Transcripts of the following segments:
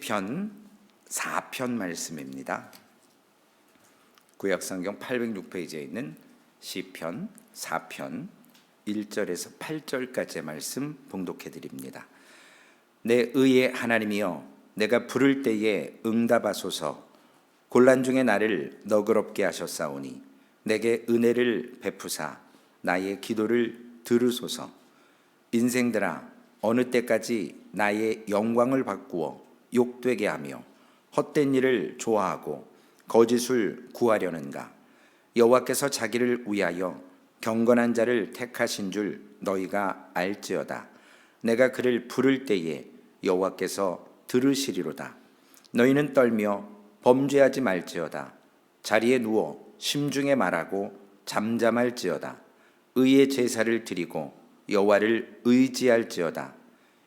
시편 4편 말씀입니다. 구약성경 806페이지에 있는 시편 4편 1절에서 8절까지의 말씀 봉독해 드립니다. 내 의의 하나님이여, 내가 부를 때에 응답하소서. 곤란 중에 나를 너그럽게 하셨사오니 내게 은혜를 베푸사 나의 기도를 들으소서. 인생들아, 어느 때까지 나의 영광을 바꾸어 욕되게 하며 헛된 일을 좋아하고 거짓을 구하려는가? 여호와께서 자기를 위하여 경건한 자를 택하신 줄 너희가 알지어다. 내가 그를 부를 때에 여호와께서 들으시리로다. 너희는 떨며 범죄하지 말지어다. 자리에 누워 심중에 말하고 잠잠할지어다. 의의 제사를 드리고 여호와를 의지할지어다.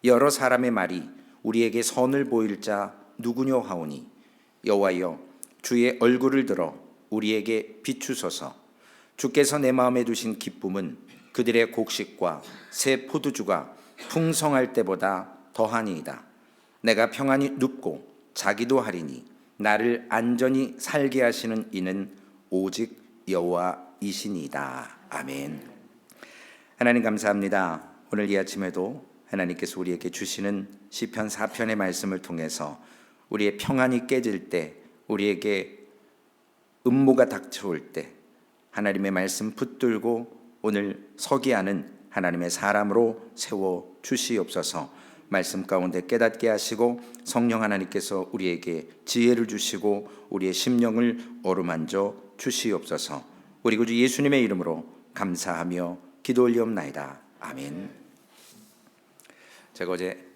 여러 사람의 말이 우리에게 선을 보일 자 누구뇨 하오니 여호와여, 주의 얼굴을 들어 우리에게 비추소서. 주께서 내 마음에 두신 기쁨은 그들의 곡식과 새 포도주가 풍성할 때보다 더하니이다. 내가 평안히 눕고 자기도 하리니 나를 안전히 살게 하시는 이는 오직 여호와이시니이다. 아멘. 하나님 감사합니다. 오늘 이 아침에도 하나님께서 우리에게 주시는 시편 4편의 말씀을 통해서 우리의 평안이 깨질 때, 우리에게 음모가 닥쳐올 때 하나님의 말씀 붙들고 오늘 서기 하는 하나님의 사람으로 세워 주시옵소서. 말씀 가운데 깨닫게 하시고 성령 하나님께서 우리에게 지혜를 주시고 우리의 심령을 어루만져 주시옵소서. 우리 구주 예수님의 이름으로 감사하며 기도 올리옵나이다. 아멘. 제가 어제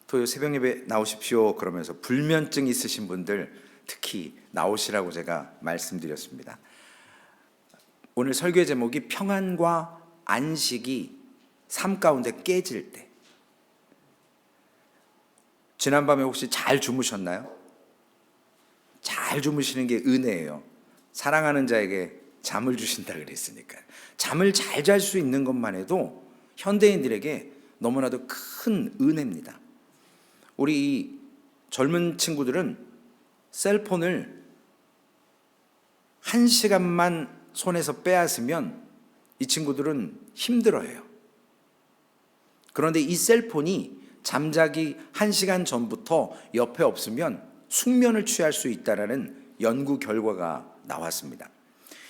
토요 새벽 예배 나오십시오 그러면서 불면증 있으신 분들 특히 나오시라고 제가 말씀드렸습니다. 오늘 설교의 제목이 평안과 안식이 삶 가운데 깨질 때. 지난밤에 혹시 잘 주무셨나요? 잘 주무시는 게 은혜예요. 사랑하는 자에게 잠을 주신다 그랬으니까요. 잠을 잘 잘 수 있는 것만 해도 현대인들에게 너무나도 큰 은혜입니다. 우리 젊은 친구들은 셀폰을 1시간만 손에서 빼앗으면 이 친구들은 힘들어해요. 그런데 이 셀폰이 잠자기 1시간 전부터 옆에 없으면 숙면을 취할 수 있다는 연구 결과가 나왔습니다.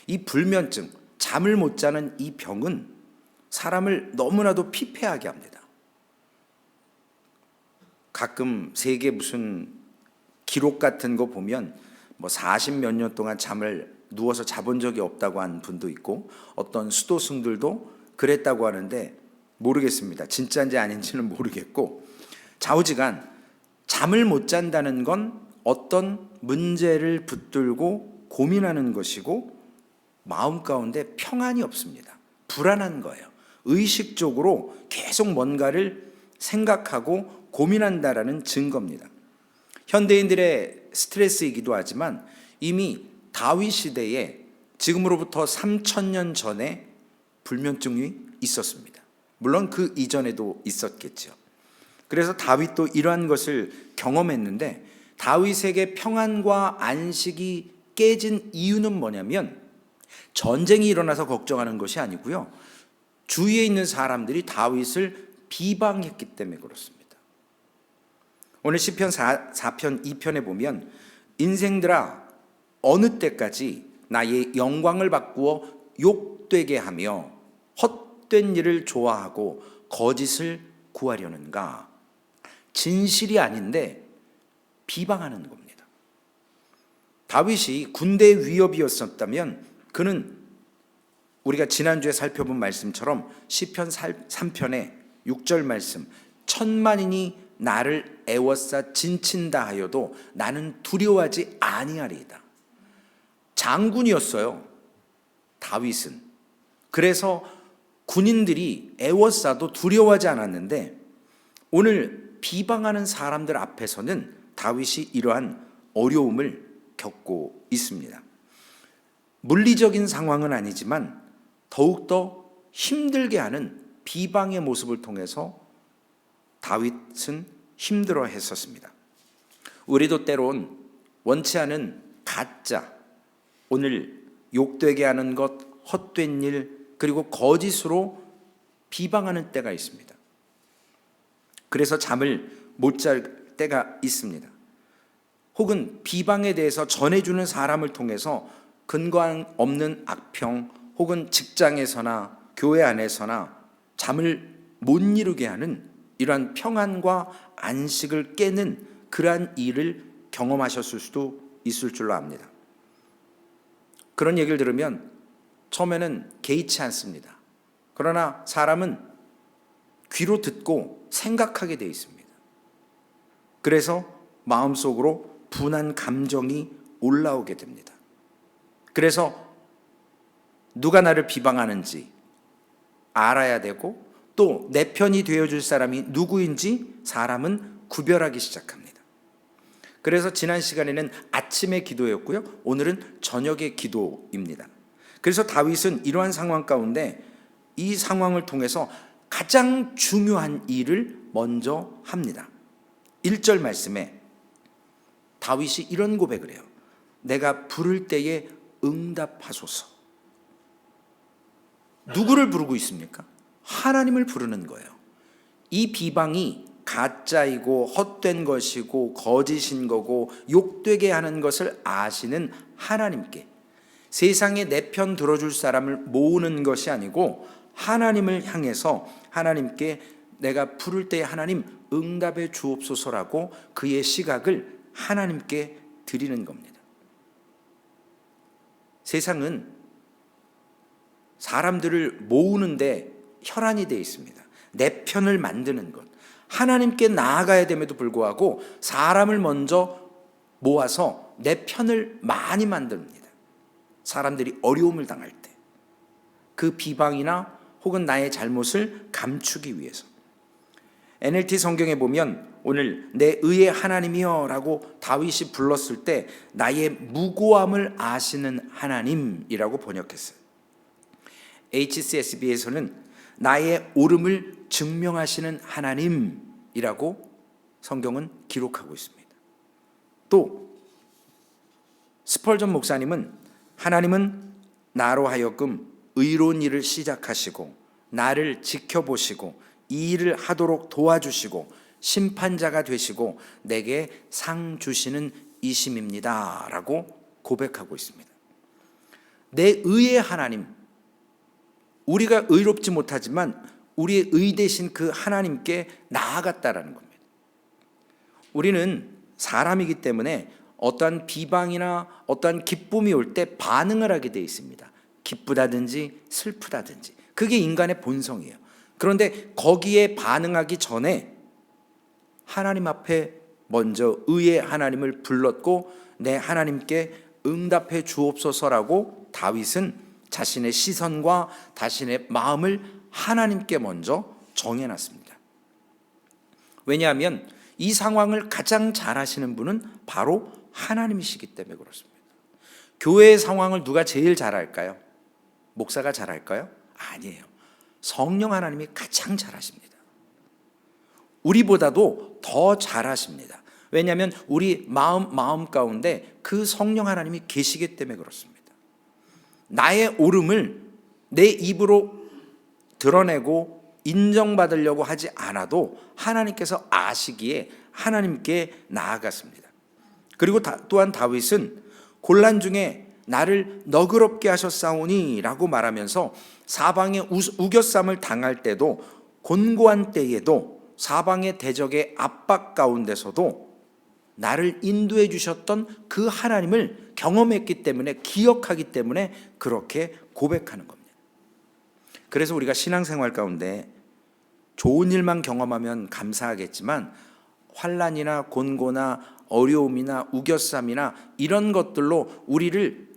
이 불면증, 잠을 못 자는 이 병은 사람을 너무나도 피폐하게 합니다. 가끔 세계 무슨 기록 같은 거 보면 40몇 년 동안 잠을 누워서 자본 적이 없다고 한 분도 있고 어떤 수도승들도 그랬다고 하는데 모르겠습니다. 진짜인지 아닌지는 모르겠고, 좌우지간 잠을 못 잔다는 건 어떤 문제를 붙들고 고민하는 것이고 마음 가운데 평안이 없습니다. 불안한 거예요. 의식적으로 계속 뭔가를 생각하고 고민한다라는 증거입니다. 현대인들의 스트레스이기도 하지만 이미 다윗 시대에 지금으로부터 3000년 전에 불면증이 있었습니다. 물론 그 이전에도 있었겠죠. 그래서 다윗도 이러한 것을 경험했는데 다윗에게 평안과 안식이 깨진 이유는 뭐냐면 전쟁이 일어나서 걱정하는 것이 아니고요. 주위에 있는 사람들이 다윗을 비방했기 때문에 그렇습니다. 오늘 시편 4편 2편에 보면 인생들아, 어느 때까지 나의 영광을 바꾸어 욕되게 하며 헛된 일을 좋아하고 거짓을 구하려는가? 진실이 아닌데 비방하는 겁니다. 다윗이 군대의 위협이었었다면 그는 우리가 지난주에 살펴본 말씀처럼 시편 3편의 6절 말씀, 천만인이 나를 애워싸 진친다 하여도 나는 두려워하지 아니하리이다. 장군이었어요, 다윗은. 그래서 군인들이 애워싸도 두려워하지 않았는데 오늘 비방하는 사람들 앞에서는 다윗이 이러한 어려움을 겪고 있습니다. 물리적인 상황은 아니지만 더욱더 힘들게 하는 비방의 모습을 통해서 다윗은 힘들어 했었습니다. 우리도 때론 원치 않은 가짜, 오늘 욕되게 하는 것, 헛된 일, 그리고 거짓으로 비방하는 때가 있습니다. 그래서 잠을 못 잘 때가 있습니다. 혹은 비방에 대해서 전해주는 사람을 통해서 근거 없는 악평, 혹은 직장에서나 교회 안에서나 잠을 못 이루게 하는 이러한 평안과 안식을 깨는 그러한 일을 경험하셨을 수도 있을 줄로 압니다. 그런 얘기를 들으면 처음에는 개의치 않습니다. 그러나 사람은 귀로 듣고 생각하게 되어 있습니다. 그래서 마음속으로 분한 감정이 올라오게 됩니다. 그래서 누가 나를 비방하는지 알아야 되고, 또 내 편이 되어줄 사람이 누구인지 사람은 구별하기 시작합니다. 그래서 지난 시간에는 아침의 기도였고요, 오늘은 저녁의 기도입니다. 그래서 다윗은 이러한 상황 가운데 이 상황을 통해서 가장 중요한 일을 먼저 합니다. 1절 말씀에 다윗이 이런 고백을 해요. 내가 부를 때에 응답하소서. 누구를 부르고 있습니까? 하나님을 부르는 거예요. 이 비방이 가짜이고 헛된 것이고 거짓인 거고 욕되게 하는 것을 아시는 하나님께, 세상에 내 편 들어줄 사람을 모으는 것이 아니고 하나님을 향해서 하나님께 내가 부를 때 하나님 응답해 주옵소서라고 그의 시각을 하나님께 드리는 겁니다. 세상은 사람들을 모으는데 혈안이 되어 있습니다. 내 편을 만드는 것, 하나님께 나아가야 됨에도 불구하고 사람을 먼저 모아서 내 편을 많이 만듭니다. 사람들이 어려움을 당할 때, 그 비방이나 혹은 나의 잘못을 감추기 위해서. NLT 성경에 보면 오늘 내 의의 하나님이여 라고 다윗이 불렀을 때 나의 무고함을 아시는 하나님이라고 번역했어요. HCSB에서는 나의 옳음을 증명하시는 하나님이라고 성경은 기록하고 있습니다. 또 스펄전 목사님은 하나님은 나로 하여금 의로운 일을 시작하시고 나를 지켜보시고 이 일을 하도록 도와주시고 심판자가 되시고 내게 상 주시는 이심입니다 라고 고백하고 있습니다. 내 의의 하나님, 우리가 의롭지 못하지만 우리의 의 대신 그 하나님께 나아갔다라는 겁니다. 우리는 사람이기 때문에 어떠한 비방이나 어떠한 기쁨이 올 때 반응을 하게 되어 있습니다. 기쁘다든지 슬프다든지, 그게 인간의 본성이에요. 그런데 거기에 반응하기 전에 하나님 앞에 먼저 의의 하나님을 불렀고 내 하나님께 응답해 주옵소서라고 다윗은 자신의 시선과 자신의 마음을 하나님께 먼저 정해놨습니다. 왜냐하면 이 상황을 가장 잘 아시는 분은 바로 하나님이시기 때문에 그렇습니다. 교회의 상황을 누가 제일 잘 알까요? 목사가 잘 알까요? 아니에요. 성령 하나님이 가장 잘 아십니다. 우리보다도 더 잘 아십니다. 왜냐하면 우리 마음 가운데 그 성령 하나님이 계시기 때문에 그렇습니다. 나의 옳음을 내 입으로 드러내고 인정받으려고 하지 않아도 하나님께서 아시기에 하나님께 나아갔습니다. 그리고 또한 다윗은 곤란 중에 나를 너그럽게 하셨사오니 라고 말하면서 사방의 우겨쌈을 당할 때도, 곤고한 때에도, 사방의 대적의 압박 가운데서도 나를 인도해 주셨던 그 하나님을 경험했기 때문에, 기억하기 때문에 그렇게 고백하는 겁니다. 그래서 우리가 신앙생활 가운데 좋은 일만 경험하면 감사하겠지만 환난이나 곤고나 어려움이나 우겨쌈이나 이런 것들로 우리를,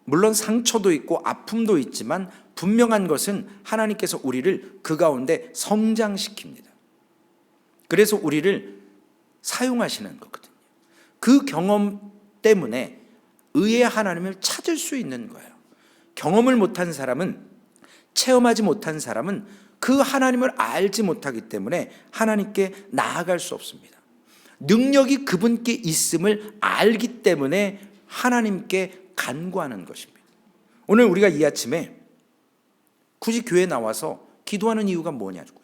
물론 상처도 있고 아픔도 있지만 분명한 것은 하나님께서 우리를 그 가운데 성장시킵니다. 그래서 우리를 사용하시는 거거든요. 그 경험 때문에 의의 하나님을 찾을 수 있는 거예요. 경험을 못한 사람은, 체험하지 못한 사람은 그 하나님을 알지 못하기 때문에 하나님께 나아갈 수 없습니다. 능력이 그분께 있음을 알기 때문에 하나님께 간구하는 것입니다. 오늘 우리가 이 아침에 굳이 교회 나와서 기도하는 이유가 뭐냐고요.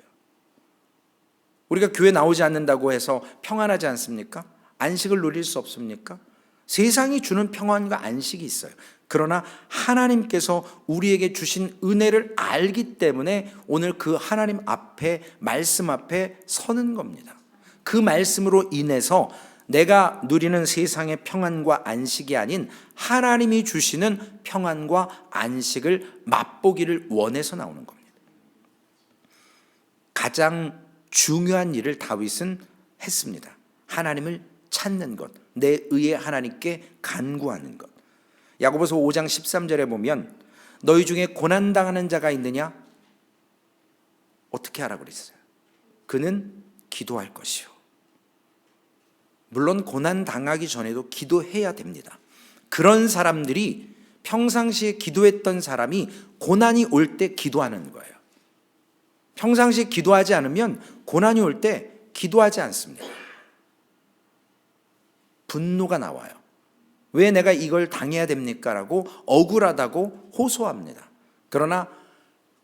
우리가 교회 나오지 않는다고 해서 평안하지 않습니까? 안식을 누릴 수 없습니까? 세상이 주는 평안과 안식이 있어요. 그러나 하나님께서 우리에게 주신 은혜를 알기 때문에 오늘 그 하나님 앞에, 말씀 앞에 서는 겁니다. 그 말씀으로 인해서 내가 누리는 세상의 평안과 안식이 아닌 하나님이 주시는 평안과 안식을 맛보기를 원해서 나오는 겁니다. 가장 중요한 일을 다윗은 했습니다. 하나님을 찾는 것, 내 의의 하나님께 간구하는 것. 야고보서 5장 13절에 보면 너희 중에 고난당하는 자가 있느냐? 어떻게 하라고 그랬어요? 그는 기도할 것이요. 물론 고난당하기 전에도 기도해야 됩니다. 그런 사람들이 평상시에 기도했던 사람이 고난이 올 때 기도하는 거예요. 평상시에 기도하지 않으면 고난이 올 때 기도하지 않습니다. 분노가 나와요. 왜 내가 이걸 당해야 됩니까? 라고 억울하다고 호소합니다. 그러나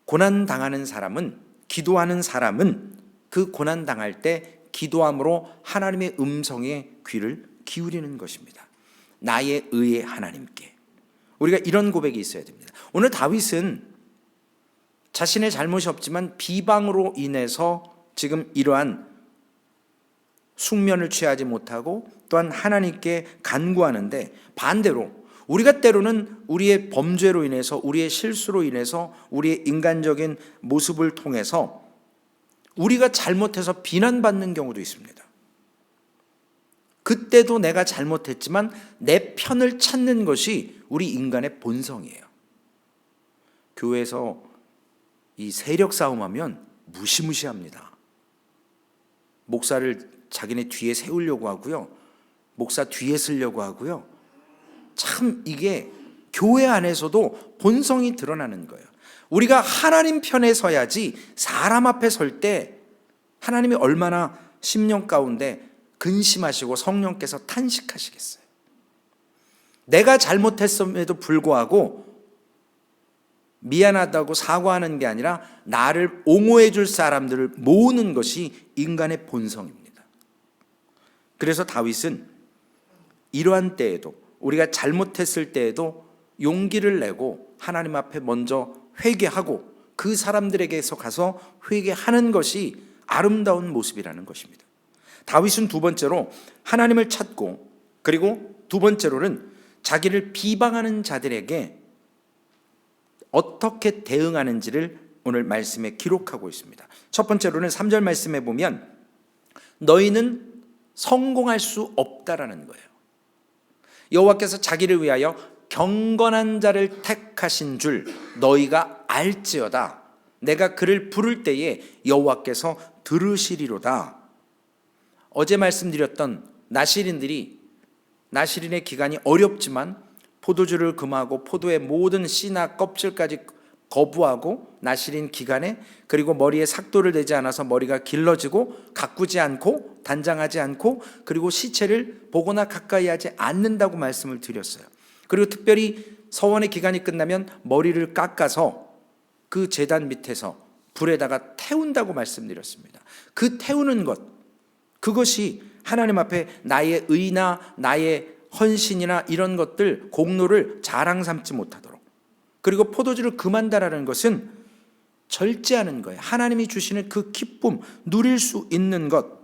고난당하는 사람은, 기도하는 사람은 그 고난당할 때 기도함으로 하나님의 음성에 귀를 기울이는 것입니다. 나의 의의 하나님께. 우리가 이런 고백이 있어야 됩니다. 오늘 다윗은 자신의 잘못이 없지만 비방으로 인해서 지금 이러한 숙면을 취하지 못하고 또한 하나님께 간구하는데, 반대로 우리가 때로는 우리의 범죄로 인해서, 우리의 실수로 인해서, 우리의 인간적인 모습을 통해서 우리가 잘못해서 비난받는 경우도 있습니다. 그때도 내가 잘못했지만 내 편을 찾는 것이 우리 인간의 본성이에요. 교회에서 이 세력 싸움하면 무시무시합니다. 목사를 자기네 뒤에 세우려고 하고요, 목사 뒤에 쓰려고 하고요. 참 이게 교회 안에서도 본성이 드러나는 거예요. 우리가 하나님 편에 서야지 사람 앞에 설 때 하나님이 얼마나 심령 가운데 근심하시고 성령께서 탄식하시겠어요. 내가 잘못했음에도 불구하고 미안하다고 사과하는 게 아니라 나를 옹호해 줄 사람들을 모으는 것이 인간의 본성입니다. 그래서 다윗은 이러한 때에도, 우리가 잘못했을 때에도 용기를 내고 하나님 앞에 먼저 회개하고 그 사람들에게서 가서 회개하는 것이 아름다운 모습이라는 것입니다. 다윗은 두 번째로 하나님을 찾고, 그리고 두 번째로는 자기를 비방하는 자들에게 어떻게 대응하는지를 오늘 말씀에 기록하고 있습니다. 첫 번째로는 3절 말씀에 보면 너희는 성공할 수 없다라는 거예요. 여호와께서 자기를 위하여 경건한 자를 택하신 줄 너희가 알지어다. 내가 그를 부를 때에 여호와께서 들으시리로다. 어제 말씀드렸던 나실인들이, 나실인의 기간이 어렵지만 포도주를 금하고 포도의 모든 씨나 껍질까지 거부하고 나실인 기간에, 그리고 머리에 삭도를 대지 않아서 머리가 길러지고 가꾸지 않고 단장하지 않고, 그리고 시체를 보거나 가까이 하지 않는다고 말씀을 드렸어요. 그리고 특별히 서원의 기간이 끝나면 머리를 깎아서 그 제단 밑에서 불에다가 태운다고 말씀드렸습니다. 그 태우는 것, 그것이 하나님 앞에 나의 의나 나의 헌신이나 이런 것들, 공로를 자랑 삼지 못하도록, 그리고 포도주를 금한다라는 것은 절제하는 거예요. 하나님이 주시는 그 기쁨, 누릴 수 있는 것.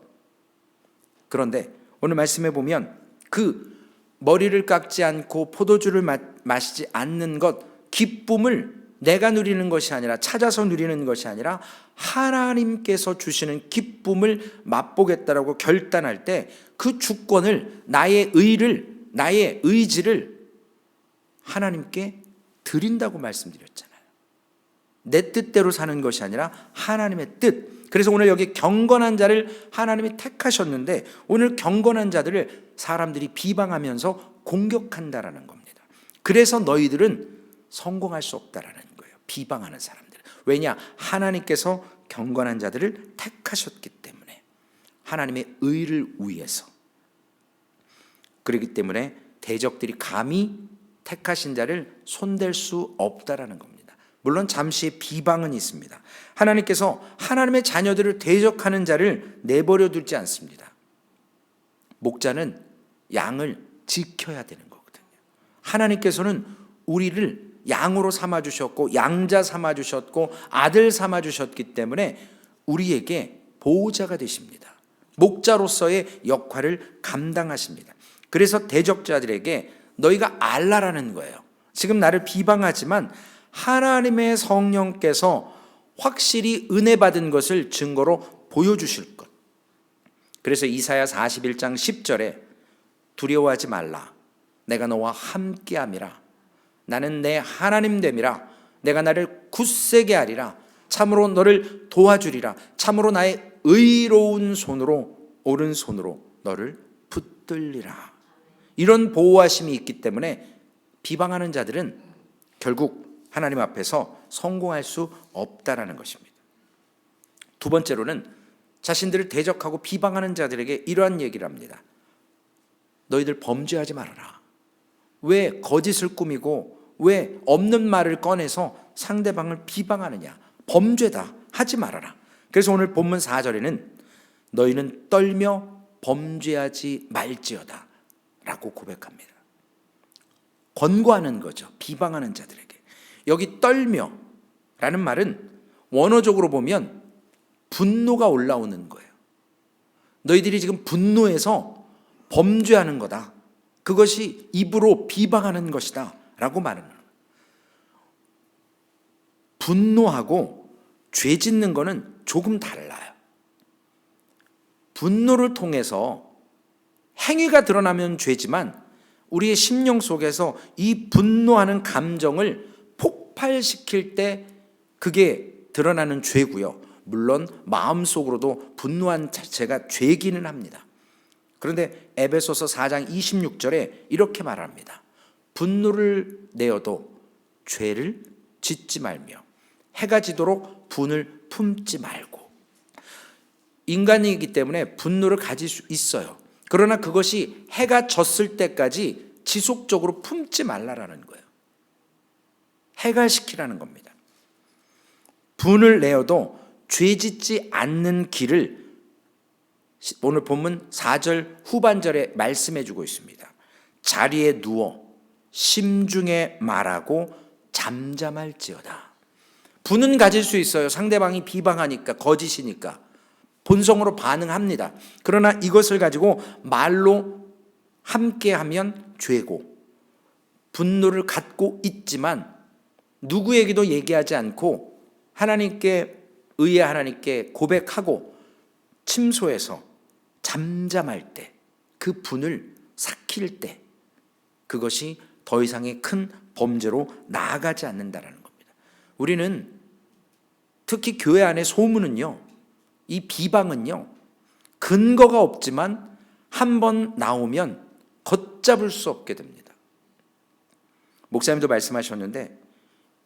그런데 오늘 말씀해 보면 그 머리를 깎지 않고 포도주를 마시지 않는 것, 기쁨을 내가 누리는 것이 아니라, 찾아서 누리는 것이 아니라 하나님께서 주시는 기쁨을 맛보겠다라고 결단할 때 그 주권을, 나의 의를, 나의 의지를 하나님께 드린다고 말씀드렸잖아요. 내 뜻대로 사는 것이 아니라 하나님의 뜻. 그래서 오늘 여기 경건한 자를 하나님이 택하셨는데, 오늘 경건한 자들을 사람들이 비방하면서 공격한다라는 겁니다. 그래서 너희들은 성공할 수 없다라는 거예요. 비방하는 사람들. 왜냐? 하나님께서 경건한 자들을 택하셨기 때문에, 하나님의 의를 위해서, 그렇기 때문에 대적들이 감히 택하신 자를 손댈 수 없다라는 겁니다. 물론 잠시의 비방은 있습니다. 하나님께서 하나님의 자녀들을 대적하는 자를 내버려 두지 않습니다. 목자는 양을 지켜야 되는 거거든요. 하나님께서는 우리를 양으로 삼아주셨고 양자 삼아주셨고 아들 삼아주셨기 때문에 우리에게 보호자가 되십니다. 목자로서의 역할을 감당하십니다. 그래서 대적자들에게 너희가 알라라는 거예요. 지금 나를 비방하지만 하나님의 성령께서 확실히 은혜 받은 것을 증거로 보여주실 것. 그래서 이사야 41장 10절에 두려워하지 말라. 내가 너와 함께함이라. 나는 내 하나님 됨이라. 내가 나를 굳세게 하리라. 참으로 너를 도와주리라. 참으로 나의 의로운 손으로 오른손으로 너를 붙들리라. 이런 보호하심이 있기 때문에 비방하는 자들은 결국 하나님 앞에서 성공할 수 없다라는 것입니다. 두 번째로는 자신들을 대적하고 비방하는 자들에게 이러한 얘기를 합니다. 너희들 범죄하지 말아라. 왜 거짓을 꾸미고 왜 없는 말을 꺼내서 상대방을 비방하느냐. 범죄다. 하지 말아라. 그래서 오늘 본문 4절에는 너희는 떨며 범죄하지 말지어다 라고 고백합니다. 권고하는 거죠. 비방하는 자들에게. 여기 떨며 라는 말은 원어적으로 보면 분노가 올라오는 거예요. 너희들이 지금 분노해서 범죄하는 거다. 그것이 입으로 비방하는 것이다 라고 말하는 거예요. 분노하고 죄 짓는 거는 조금 달라요. 분노를 통해서 행위가 드러나면 죄지만 우리의 심령 속에서 이 분노하는 감정을 폭발시킬 때 그게 드러나는 죄고요. 물론 마음속으로도 분노한 자체가 죄기는 합니다. 그런데 에베소서 4장 26절에 이렇게 말합니다. 분노를 내어도 죄를 짓지 말며 해가 지도록 분을 품지 말고. 인간이기 때문에 분노를 가질 수 있어요. 그러나 그것이 해가 졌을 때까지 지속적으로 품지 말라라는 거예요. 해갈시키라는 겁니다. 분을 내어도 죄짓지 않는 길을 오늘 본문 4절 후반절에 말씀해 주고 있습니다. 자리에 누워 심중에 말하고 잠잠할지어다. 분은 가질 수 있어요. 상대방이 비방하니까, 거짓이니까 본성으로 반응합니다. 그러나 이것을 가지고 말로 함께하면 죄고, 분노를 갖고 있지만 누구에게도 얘기하지 않고 하나님께 의해 하나님께 고백하고 침소해서 잠잠할 때, 그 분을 삭힐 때 그것이 더 이상의 큰 범죄로 나아가지 않는다라는 겁니다. 우리는 특히 교회 안의 소문은요, 이 비방은요, 근거가 없지만 한번 나오면 걷잡을 수 없게 됩니다. 목사님도 말씀하셨는데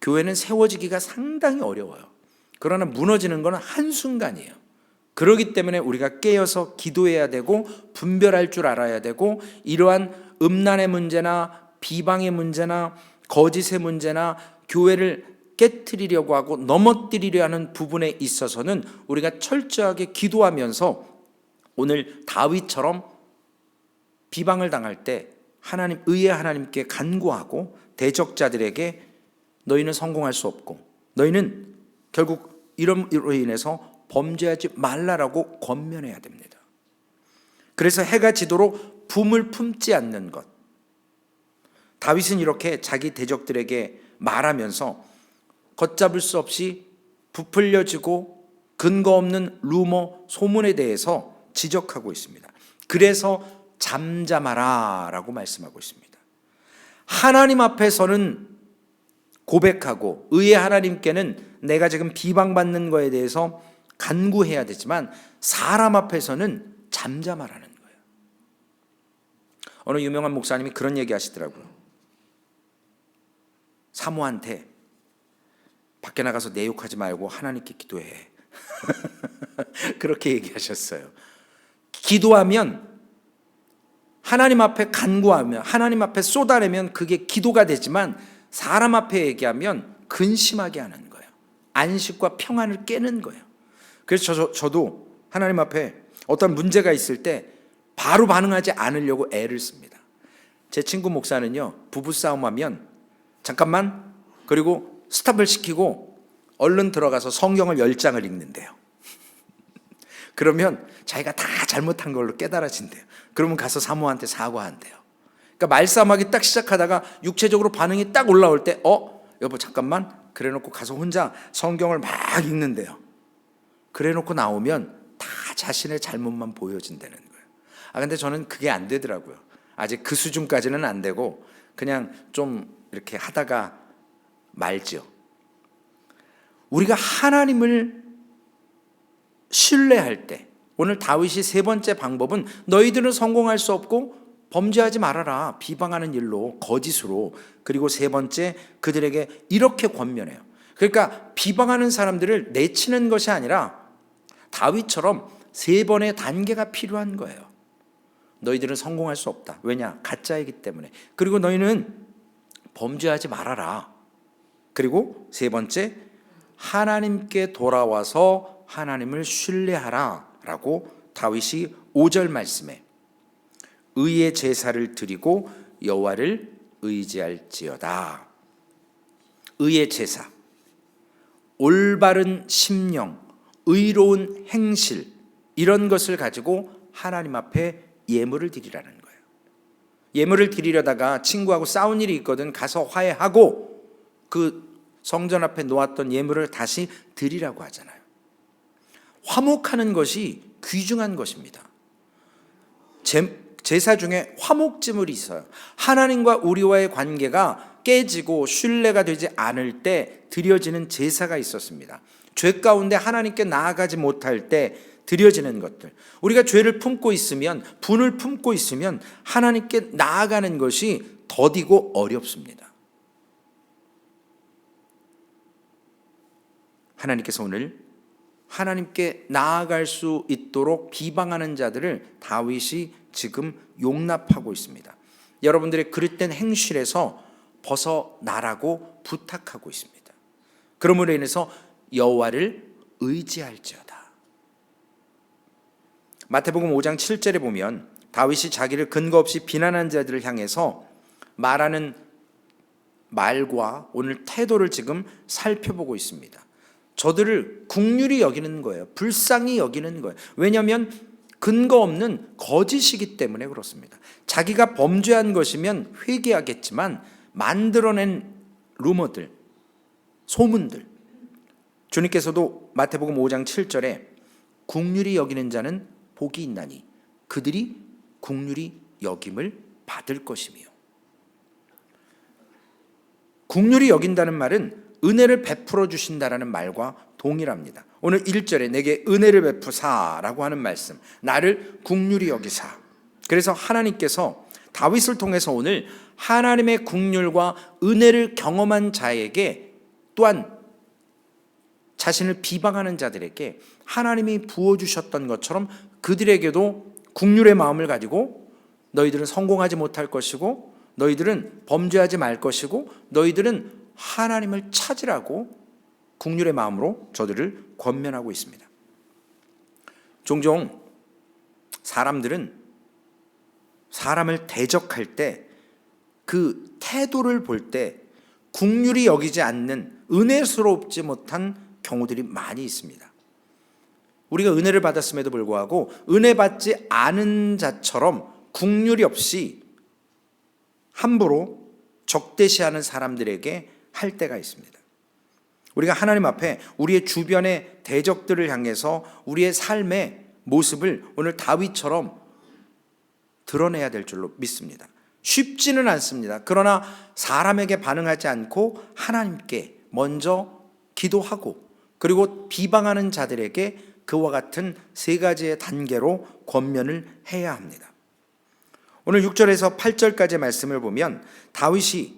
교회는 세워지기가 상당히 어려워요. 그러나 무너지는 건 한순간이에요. 그렇기 때문에 우리가 깨어서 기도해야 되고 분별할 줄 알아야 되고, 이러한 음란의 문제나 비방의 문제나 거짓의 문제나 교회를 깨트리려고 하고 넘어뜨리려 하는 부분에 있어서는 우리가 철저하게 기도하면서 오늘 다윗처럼 비방을 당할 때 하나님, 의의 하나님께 간구하고 대적자들에게 너희는 성공할 수 없고 너희는 결국 이름으로 인해서 범죄하지 말라라고 권면해야 됩니다. 그래서 해가 지도록 붐을 품지 않는 것. 다윗은 이렇게 자기 대적들에게 말하면서 걷잡을 수 없이 부풀려지고 근거 없는 루머, 소문에 대해서 지적하고 있습니다. 그래서 잠잠하라 라고 말씀하고 있습니다. 하나님 앞에서는 고백하고 의의 하나님께는 내가 지금 비방받는 거에 대해서 간구해야 되지만 사람 앞에서는 잠잠하라는 거예요. 어느 유명한 목사님이 그런 얘기 하시더라고요. 사모한테 밖에 나가서 내 욕하지 말고 하나님께 기도해. 그렇게 얘기하셨어요. 기도하면 하나님 앞에 간구하면, 하나님 앞에 쏟아내면 그게 기도가 되지만 사람 앞에 얘기하면 근심하게 하는 거예요. 안식과 평안을 깨는 거예요. 그래서 저도 하나님 앞에 어떤 문제가 있을 때 바로 반응하지 않으려고 애를 씁니다. 제 친구 목사는요, 부부싸움하면 잠깐만, 그리고 스탑을 시키고 얼른 들어가서 성경을 10장을 읽는데요. 그러면 자기가 다 잘못한 걸로 깨달아진대요. 그러면 가서 사모한테 사과한대요. 그러니까 말싸움하기 딱 시작하다가 육체적으로 반응이 딱 올라올 때 여보 잠깐만, 그래놓고 가서 혼자 성경을 막 읽는데요. 그래놓고 나오면 다 자신의 잘못만 보여진다는 거예요. 근데 저는 그게 안 되더라고요. 아직 그 수준까지는 안 되고 그냥 좀 이렇게 하다가 말죠. 우리가 하나님을 신뢰할 때, 오늘 다윗이 세 번째 방법은 너희들은 성공할 수 없고 범죄하지 말아라, 비방하는 일로, 거짓으로. 그리고 세 번째, 그들에게 이렇게 권면해요. 그러니까 비방하는 사람들을 내치는 것이 아니라 다윗처럼 세 번의 단계가 필요한 거예요. 너희들은 성공할 수 없다. 왜냐? 가짜이기 때문에. 그리고 너희는 범죄하지 말아라. 그리고 세 번째, 하나님께 돌아와서 하나님을 신뢰하라 라고 다윗이 5절 말씀에 의의 제사를 드리고 여호와를 의지할지어다. 의의 제사, 올바른 심령, 의로운 행실, 이런 것을 가지고 하나님 앞에 예물을 드리라는 거예요. 예물을 드리려다가 친구하고 싸운 일이 있거든 가서 화해하고 그 성전 앞에 놓았던 예물을 다시 드리라고 하잖아요. 화목하는 것이 귀중한 것입니다. 제사 중에 화목제물이 있어요. 하나님과 우리와의 관계가 깨지고 신뢰가 되지 않을 때 드려지는 제사가 있었습니다. 죄 가운데 하나님께 나아가지 못할 때 드려지는 것들, 우리가 죄를 품고 있으면, 분을 품고 있으면 하나님께 나아가는 것이 더디고 어렵습니다. 하나님께서 오늘 하나님께 나아갈 수 있도록 비방하는 자들을 다윗이 지금 용납하고 있습니다. 여러분들의 그릇된 행실에서 벗어나라고 부탁하고 있습니다. 그러므로 인해서 여호와를 의지할지어다. 마태복음 5장 7절에 보면 다윗이 자기를 근거 없이 비난한 자들을 향해서 말하는 말과 오늘 태도를 지금 살펴보고 있습니다. 저들을 긍휼히 여기는 거예요. 불쌍히 여기는 거예요. 왜냐하면 근거 없는 거짓이기 때문에 그렇습니다. 자기가 범죄한 것이면 회개하겠지만 만들어낸 루머들, 소문들, 주님께서도 마태복음 5장 7절에 긍휼히 여기는 자는 복이 있나니 그들이 긍휼히 여김을 받을 것이며, 긍휼히 여긴다는 말은 은혜를 베풀어 주신다라는 말과 동일합니다. 오늘 1절에 내게 은혜를 베푸사라고 하는 말씀, 나를 긍휼히 여기사. 그래서 하나님께서 다윗을 통해서 오늘 하나님의 긍휼과 은혜를 경험한 자에게, 또한 자신을 비방하는 자들에게 하나님이 부어주셨던 것처럼 그들에게도 긍휼의 마음을 가지고 너희들은 성공하지 못할 것이고 너희들은 범죄하지 말 것이고 너희들은 하나님을 찾으라고 긍휼의 마음으로 저들을 권면하고 있습니다. 종종 사람들은 사람을 대적할 때 그 태도를 볼 때 긍휼히 여기지 않는, 은혜스럽지 못한 경우들이 많이 있습니다. 우리가 은혜를 받았음에도 불구하고 은혜 받지 않은 자처럼 긍휼이 없이 함부로 적대시하는 사람들에게 할 때가 있습니다. 우리가 하나님 앞에 우리의 주변의 대적들을 향해서 우리의 삶의 모습을 오늘 다윗처럼 드러내야 될 줄로 믿습니다. 쉽지는 않습니다. 그러나 사람에게 반응하지 않고 하나님께 먼저 기도하고, 그리고 비방하는 자들에게 그와 같은 세 가지의 단계로 권면을 해야 합니다. 오늘 6절에서 8절까지의 말씀을 보면 다윗이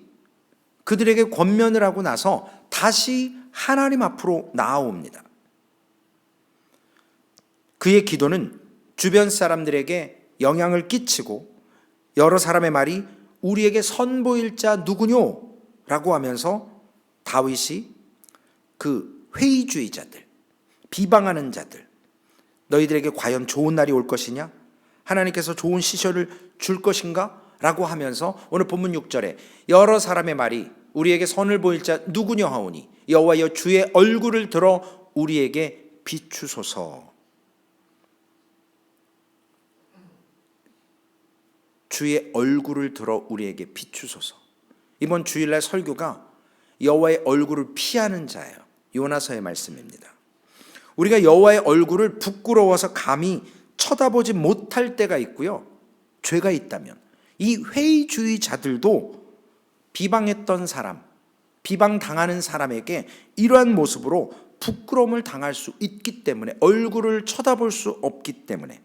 그들에게 권면을 하고 나서 다시 하나님 앞으로 나아옵니다. 그의 기도는 주변 사람들에게 영향을 끼치고 여러 사람의 말이 우리에게 선보일 자 누구뇨? 라고 하면서 다윗이 그 회의주의자들, 비방하는 자들, 너희들에게 과연 좋은 날이 올 것이냐? 하나님께서 좋은 시절을 줄 것인가? 라고 하면서 오늘 본문 6절에 여러 사람의 말이 우리에게 선을 보일 자 누구냐 하오니 여호와여 주의 얼굴을 들어 우리에게 비추소서. 주의 얼굴을 들어 우리에게 비추소서. 이번 주일날 설교가 여호와의 얼굴을 피하는 자예요. 요나서의 말씀입니다. 우리가 여호와의 얼굴을 부끄러워서 감히 쳐다보지 못할 때가 있고요. 죄가 있다면 이 회의주의자들도 비방했던 사람, 비방당하는 사람에게 이러한 모습으로 부끄러움을 당할 수 있기 때문에, 얼굴을 쳐다볼 수 없기 때문에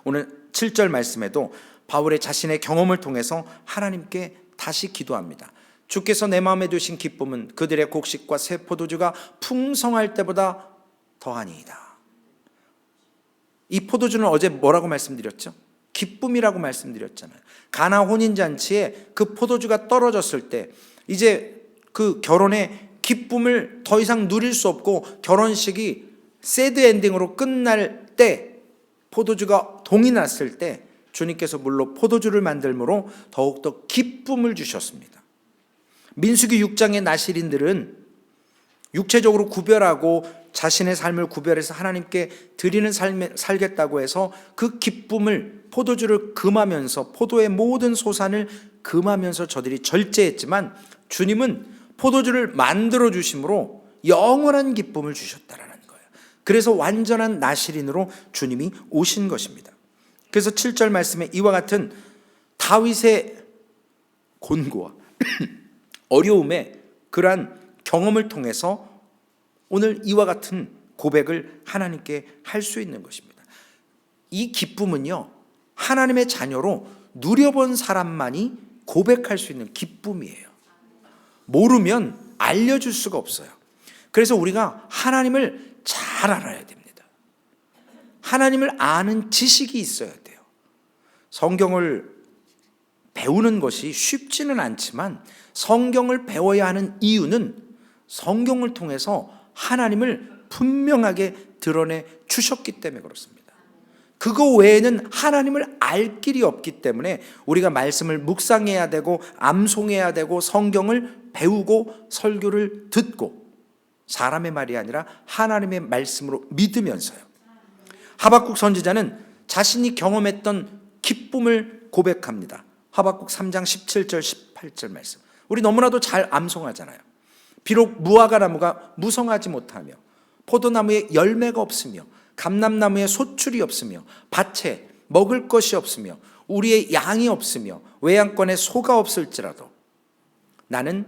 오늘 7절 말씀에도 바울의 자신의 경험을 통해서 하나님께 다시 기도합니다. 주께서 내 마음에 두신 기쁨은 그들의 곡식과 새 포도주가 풍성할 때보다 더하니이다. 이 포도주는 어제 뭐라고 말씀드렸죠? 기쁨이라고 말씀드렸잖아요. 가나 혼인잔치에 그 포도주가 떨어졌을 때 이제 그 결혼의 기쁨을 더 이상 누릴 수 없고 결혼식이 새드 엔딩으로 끝날 때, 포도주가 동이 났을 때 주님께서 물로 포도주를 만들므로 더욱더 기쁨을 주셨습니다. 민수기 6장의 나실인들은 육체적으로 구별하고 자신의 삶을 구별해서 하나님께 드리는 삶에 살겠다고 해서 그 기쁨을, 포도주를 금하면서, 포도의 모든 소산을 금하면서 저들이 절제했지만 주님은 포도주를 만들어 주심으로 영원한 기쁨을 주셨다라는 거예요. 그래서 완전한 나실인으로 주님이 오신 것입니다. 그래서 7절 말씀에 이와 같은 다윗의 곤고와 어려움의 그러한 경험을 통해서 오늘 이와 같은 고백을 하나님께 할 수 있는 것입니다. 이 기쁨은요, 하나님의 자녀로 누려본 사람만이 고백할 수 있는 기쁨이에요. 모르면 알려줄 수가 없어요. 그래서 우리가 하나님을 잘 알아야 됩니다. 하나님을 아는 지식이 있어야 돼요. 성경을 배우는 것이 쉽지는 않지만 성경을 배워야 하는 이유는 성경을 통해서 하나님을 분명하게 드러내 주셨기 때문에 그렇습니다. 그거 외에는 하나님을 알 길이 없기 때문에 우리가 말씀을 묵상해야 되고 암송해야 되고 성경을 배우고 설교를 듣고, 사람의 말이 아니라 하나님의 말씀으로 믿으면서요. 하박국 선지자는 자신이 경험했던 기쁨을 고백합니다. 하박국 3장 17절 18절 말씀, 우리 너무나도 잘 암송하잖아요. 비록 무화과 나무가 무성하지 못하며 포도나무에 열매가 없으며 감람나무에 소출이 없으며 밭에 먹을 것이 없으며 우리의 양이 없으며 외양권에 소가 없을지라도 나는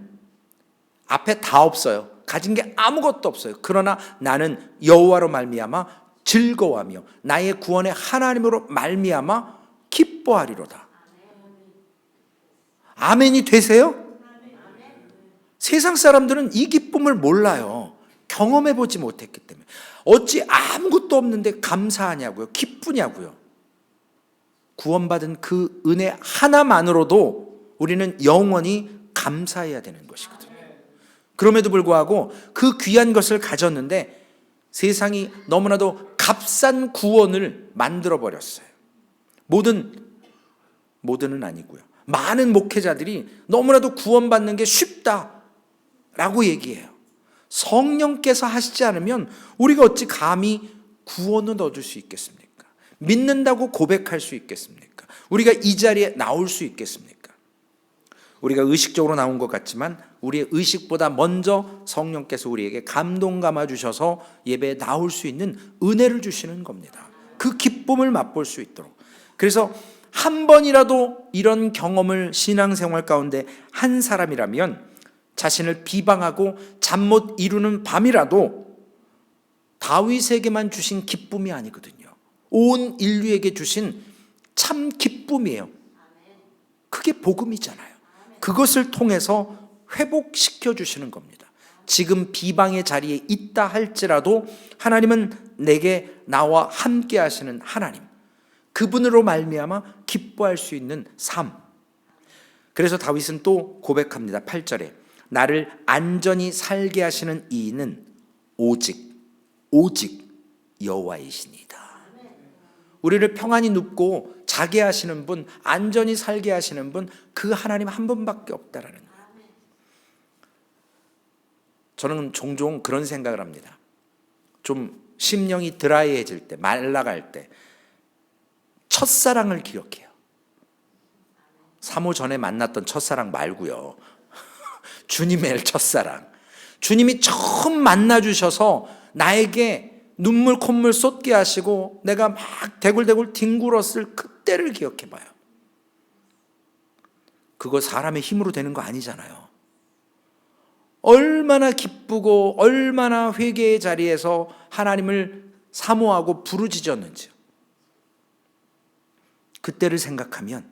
앞에 다 없어요. 가진 게 아무것도 없어요. 그러나 나는 여호와로 말미암아 즐거워하며 나의 구원의 하나님으로 말미암아 기뻐하리로다. 아멘이 되세요? 세상 사람들은 이 기쁨을 몰라요. 경험해보지 못했기 때문에. 어찌 아무것도 없는데 감사하냐고요? 기쁘냐고요? 구원받은 그 은혜 하나만으로도 우리는 영원히 감사해야 되는 것이거든요. 그럼에도 불구하고 그 귀한 것을 가졌는데 세상이 너무나도 값싼 구원을 만들어버렸어요. 모든은 아니고요. 많은 목회자들이 너무나도 구원받는 게 쉽다라고 얘기해요. 성령께서 하시지 않으면 우리가 어찌 감히 구원을 얻을 수 있겠습니까? 믿는다고 고백할 수 있겠습니까? 우리가 이 자리에 나올 수 있겠습니까? 우리가 의식적으로 나온 것 같지만 우리의 의식보다 먼저 성령께서 우리에게 감동 감아 주셔서 예배에 나올 수 있는 은혜를 주시는 겁니다. 그 기쁨을 맛볼 수 있도록. 그래서 한 번이라도 이런 경험을 신앙생활 가운데 한 사람이라면 자신을 비방하고 잠 못 이루는 밤이라도 다윗에게만 주신 기쁨이 아니거든요. 온 인류에게 주신 참 기쁨이에요. 그게 복음이잖아요. 그것을 통해서 회복시켜 주시는 겁니다. 지금 비방의 자리에 있다 할지라도 하나님은 내게 나와 함께 하시는 하나님, 그분으로 말미암아 기뻐할 수 있는 삶. 그래서 다윗은 또 고백합니다. 8절에 나를 안전히 살게 하시는 이는 오직 여호와이시니이다. 우리를 평안히 눕고 자게 하시는 분, 안전히 살게 하시는 분, 그 하나님 한 분밖에 없다라는 거예요. 저는 종종 그런 생각을 합니다. 좀 심령이 드라이해질 때, 말라갈 때 첫사랑을 기억해요. 3호 전에 만났던 첫사랑 말고요. 주님의 첫사랑. 주님이 처음 만나주셔서 나에게 눈물 콧물 쏟게 하시고 내가 막 대굴대굴 뒹굴었을 그때를 기억해 봐요. 그거 사람의 힘으로 되는 거 아니잖아요. 얼마나 기쁘고 얼마나 회개의 자리에서 하나님을 사모하고 부르짖었는지요. 그때를 생각하면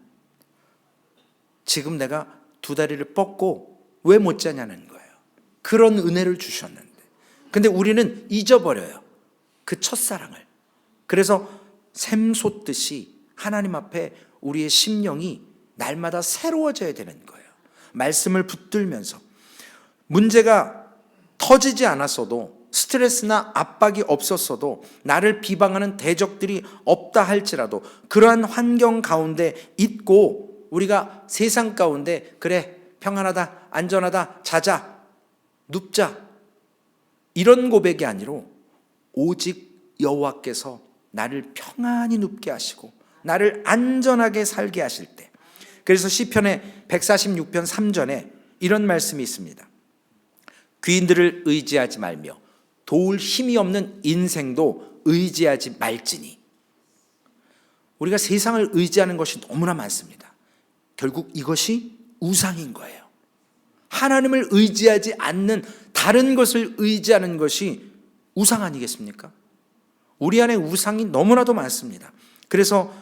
지금 내가 두 다리를 뻗고 왜 못 자냐는 거예요. 그런 은혜를 주셨는데. 근데 우리는 잊어버려요. 그 첫사랑을. 그래서 샘솟듯이 하나님 앞에 우리의 심령이 날마다 새로워져야 되는 거예요. 말씀을 붙들면서 문제가 터지지 않았어도, 스트레스나 압박이 없었어도, 나를 비방하는 대적들이 없다 할지라도 그러한 환경 가운데 있고 우리가 세상 가운데 그래 평안하다, 안전하다, 자자, 눕자, 이런 고백이 아니로 오직 여호와께서 나를 평안히 눕게 하시고 나를 안전하게 살게 하실 때. 그래서 시편의 146편 3절에 이런 말씀이 있습니다. 귀인들을 의지하지 말며 도울 힘이 없는 인생도 의지하지 말지니. 우리가 세상을 의지하는 것이 너무나 많습니다. 결국 이것이 우상인 거예요. 하나님을 의지하지 않는 다른 것을 의지하는 것이 우상 아니겠습니까? 우리 안에 우상이 너무나도 많습니다. 그래서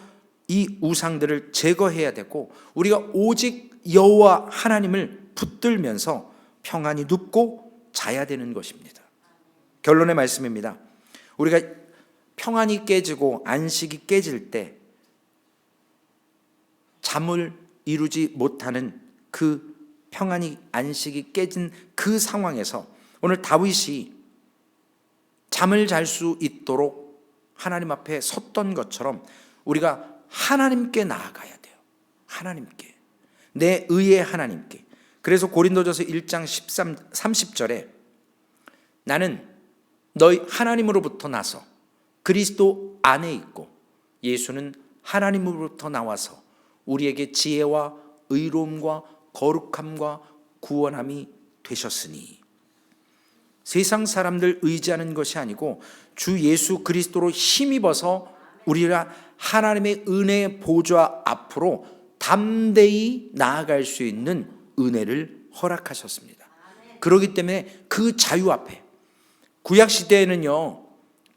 이 우상들을 제거해야 되고 우리가 오직 여호와 하나님을 붙들면서 평안히 눕고 자야 되는 것입니다. 결론의 말씀입니다. 우리가 평안이 깨지고 안식이 깨질 때 잠을 이루지 못하는 그 평안이 안식이 깨진 그 상황에서 오늘 다윗이 잠을 잘 수 있도록 하나님 앞에 섰던 것처럼 우리가 하나님께 나아가야 돼요. 하나님께. 내 의의 하나님께. 그래서 고린도전서 1장 30절에 나는 너희 하나님으로부터 나서 그리스도 안에 있고 예수는 하나님으로부터 나와서 우리에게 지혜와 의로움과 거룩함과 구원함이 되셨으니. 세상 사람들 의지하는 것이 아니고 주 예수 그리스도로 힘입어서 우리가 하나님의 은혜의 보좌 앞으로 담대히 나아갈 수 있는 은혜를 허락하셨습니다. 그렇기 때문에 그 자유 앞에, 구약시대에는요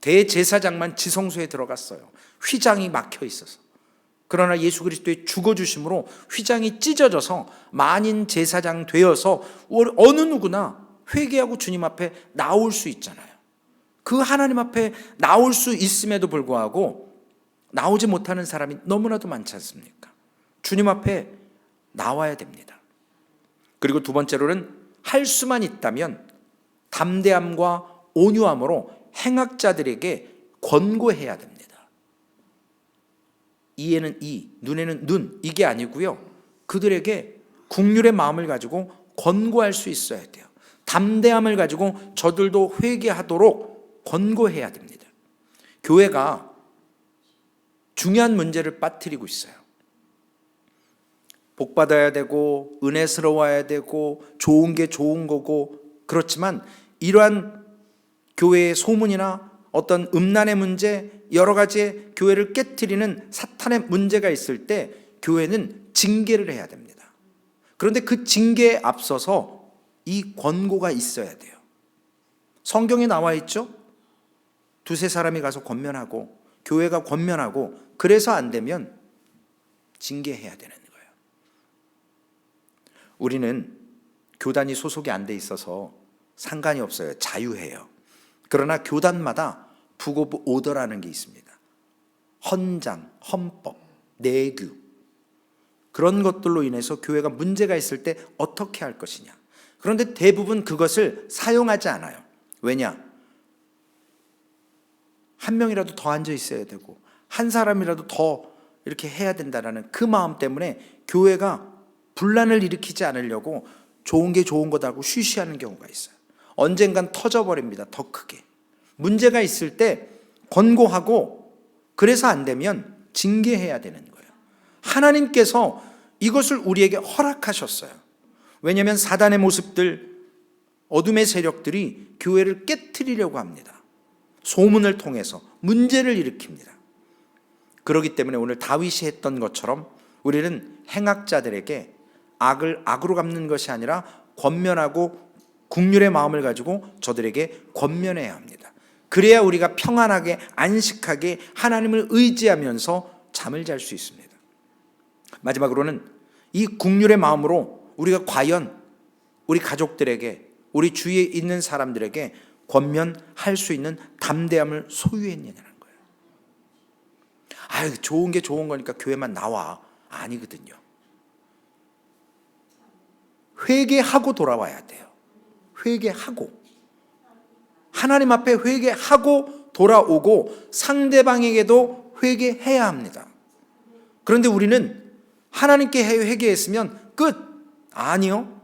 대제사장만 지성소에 들어갔어요. 휘장이 막혀 있어서. 그러나 예수 그리스도의 죽어주심으로 휘장이 찢어져서 만인 제사장 되어서 어느 누구나 회개하고 주님 앞에 나올 수 있잖아요. 그 하나님 앞에 나올 수 있음에도 불구하고 나오지 못하는 사람이 너무나도 많지 않습니까? 주님 앞에 나와야 됩니다. 그리고 두 번째로는 할 수만 있다면 담대함과 온유함으로 행악자들에게 권고해야 됩니다. 이에는 이, 눈에는 눈, 이게 아니고요. 그들에게 국률의 마음을 가지고 권고할 수 있어야 돼요. 담대함을 가지고 저들도 회개하도록 권고해야 됩니다. 교회가 중요한 문제를 빠뜨리고 있어요. 복 받아야 되고 은혜스러워야 되고 좋은 게 좋은 거고, 그렇지만 이러한 교회의 소문이나 어떤 음란의 문제, 여러 가지의 교회를 깨트리는 사탄의 문제가 있을 때 교회는 징계를 해야 됩니다. 그런데 그 징계에 앞서서 이 권고가 있어야 돼요. 성경에 나와 있죠? 두세 사람이 가서 권면하고 교회가 권면하고, 그래서 안 되면 징계해야 되는 거예요. 우리는 교단이 소속이 안 돼 있어서 상관이 없어요. 자유해요. 그러나 교단마다 북 오브 오더라는 게 있습니다. 헌장, 헌법, 내규, 그런 것들로 인해서 교회가 문제가 있을 때 어떻게 할 것이냐. 그런데 대부분 그것을 사용하지 않아요. 왜냐? 한 명이라도 더 앉아 있어야 되고 한 사람이라도 더 이렇게 해야 된다라는 그 마음 때문에 교회가 분란을 일으키지 않으려고 좋은 게 좋은 거다고 쉬쉬하는 경우가 있어요. 언젠간 터져버립니다. 더 크게. 문제가 있을 때 권고하고, 그래서 안 되면 징계해야 되는 거예요. 하나님께서 이것을 우리에게 허락하셨어요. 왜냐하면 사단의 모습들, 어둠의 세력들이 교회를 깨트리려고 합니다. 소문을 통해서 문제를 일으킵니다. 그렇기 때문에 오늘 다윗이 했던 것처럼 우리는 행악자들에게 악을 악으로 갚는 것이 아니라 권면하고 긍휼의 마음을 가지고 저들에게 권면해야 합니다. 그래야 우리가 평안하게 안식하게 하나님을 의지하면서 잠을 잘 수 있습니다. 마지막으로는 이 긍휼의 마음으로 우리가 과연 우리 가족들에게, 우리 주위에 있는 사람들에게 권면할 수 있는 담대함을 소유했느냐는 거예요. 좋은 게 좋은 거니까 교회만 나와. 아니거든요. 회개하고 돌아와야 돼요. 회개하고, 하나님 앞에 회개하고 돌아오고 상대방에게도 회개해야 합니다. 그런데 우리는 하나님께 회개했으면 끝. 아니요.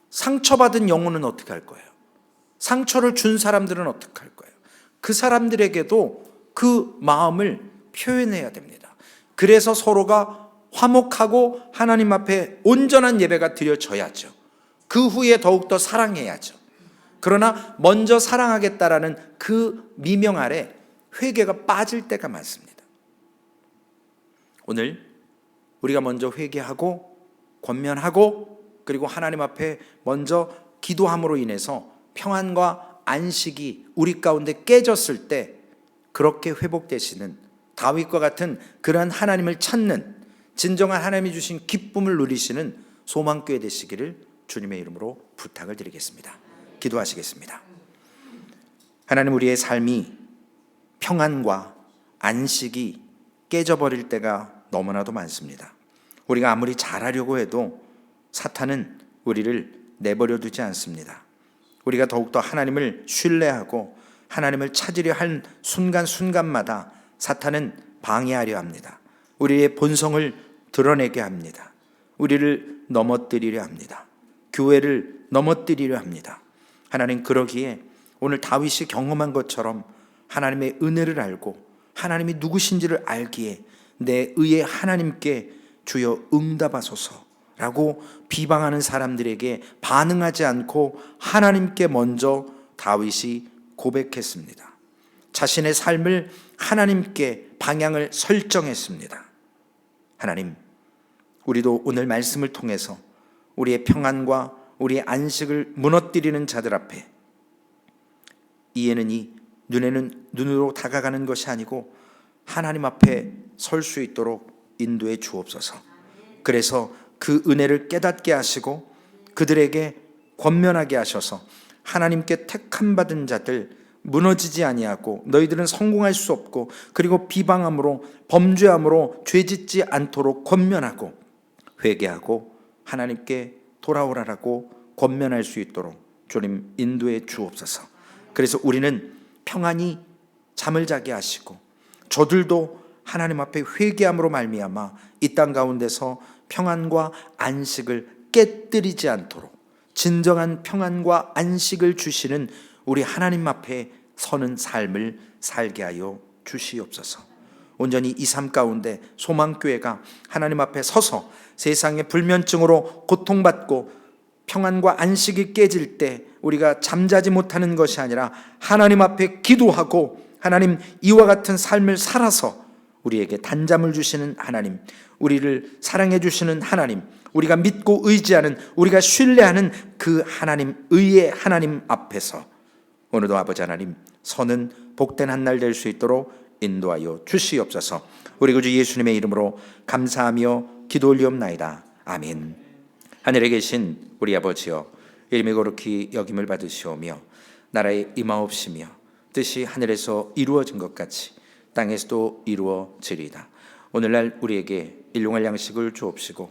상처받은 영혼은 어떻게 할 거예요? 상처를 준 사람들은 어떻게 할 거예요? 그 사람들에게도 그 마음을 표현해야 됩니다. 그래서 서로가 화목하고 하나님 앞에 온전한 예배가 드려져야죠. 그 후에 더욱더 사랑해야죠. 그러나 먼저 사랑하겠다라는 그 미명 아래 회개가 빠질 때가 많습니다. 오늘 우리가 먼저 회개하고 권면하고 그리고 하나님 앞에 먼저 기도함으로 인해서 평안과 안식이 우리 가운데 깨졌을 때 그렇게 회복되시는 다윗과 같은 그러한 하나님을 찾는, 진정한 하나님이 주신 기쁨을 누리시는 소망교회 되시기를 주님의 이름으로 부탁을 드리겠습니다. 기도하시겠습니다. 하나님, 우리의 삶이 평안과 안식이 깨져버릴 때가 너무나도 많습니다. 우리가 아무리 잘하려고 해도 사탄은 우리를 내버려 두지 않습니다. 우리가 더욱더 하나님을 신뢰하고 하나님을 찾으려 한 순간순간마다 사탄은 방해하려 합니다. 우리의 본성을 드러내게 합니다. 우리를 넘어뜨리려 합니다. 교회를 넘어뜨리려 합니다. 하나님, 그러기에 오늘 다윗이 경험한 것처럼 하나님의 은혜를 알고 하나님이 누구신지를 알기에 내 의의 하나님께 주여 응답하소서라고 비방하는 사람들에게 반응하지 않고 하나님께 먼저 다윗이 고백했습니다. 자신의 삶을 하나님께 방향을 설정했습니다. 하나님, 우리도 오늘 말씀을 통해서 우리의 평안과 우리의 안식을 무너뜨리는 자들 앞에 이에는 이, 눈에는 눈으로 다가가는 것이 아니고 하나님 앞에 설 수 있도록 인도해 주옵소서. 그래서 그 은혜를 깨닫게 하시고 그들에게 권면하게 하셔서 하나님께 택함 받은 자들, 무너지지 아니하고 너희들은 성공할 수 없고 그리고 비방함으로 범죄함으로 죄짓지 않도록 권면하고 회개하고 하나님께 돌아오라라고 권면할 수 있도록 주님 인도해 주옵소서. 그래서 우리는 평안히 잠을 자게 하시고 저들도 하나님 앞에 회개함으로 말미암아 이 땅 가운데서 평안과 안식을 깨뜨리지 않도록 진정한 평안과 안식을 주시는 우리 하나님 앞에 서는 삶을 살게 하여 주시옵소서. 온전히 이 삶 가운데 소망교회가 하나님 앞에 서서 세상의 불면증으로 고통받고 평안과 안식이 깨질 때 우리가 잠자지 못하는 것이 아니라 하나님 앞에 기도하고 하나님, 이와 같은 삶을 살아서 우리에게 단잠을 주시는 하나님, 우리를 사랑해 주시는 하나님, 우리가 믿고 의지하는, 우리가 신뢰하는 그 하나님, 의의 하나님 앞에서 오늘도 아버지 하나님 서는 복된 한 날 될 수 있도록 인도하여 주시옵소서. 우리 구주 예수님의 이름으로 감사하며 기도 올리옵나이다. 아멘. 하늘에 계신 우리 아버지여, 이름이 거룩히 여김을 받으시오며 나라의 임하옵시며 뜻이 하늘에서 이루어진 것 같이 땅에서도 이루어지리이다. 오늘날 우리에게 일용할 양식을 주옵시고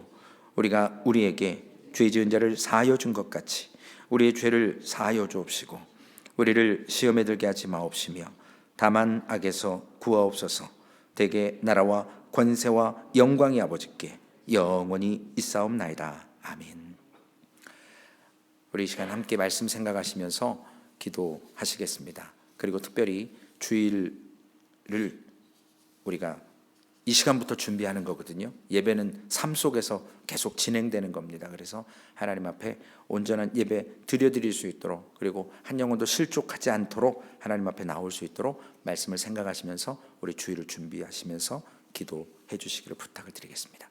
우리가 우리에게 죄 지은 자를 사하여 준 것 같이 우리의 죄를 사하여 주옵시고 우리를 시험에 들게 하지 마옵시며 다만 악에서 구하옵소서. 대개 나라와 권세와 영광이 아버지께 영원히 있사옵나이다. 아멘. 우리 이 시간 함께 말씀 생각하시면서 기도하시겠습니다. 그리고 특별히 주일을 우리가 이 시간부터 준비하는 거거든요. 예배는 삶 속에서 계속 진행되는 겁니다. 그래서 하나님 앞에 온전한 예배 드려드릴 수 있도록, 그리고 한 영혼도 실족하지 않도록 하나님 앞에 나올 수 있도록 말씀을 생각하시면서 우리 주일을 준비하시면서 기도해 주시기를 부탁을 드리겠습니다.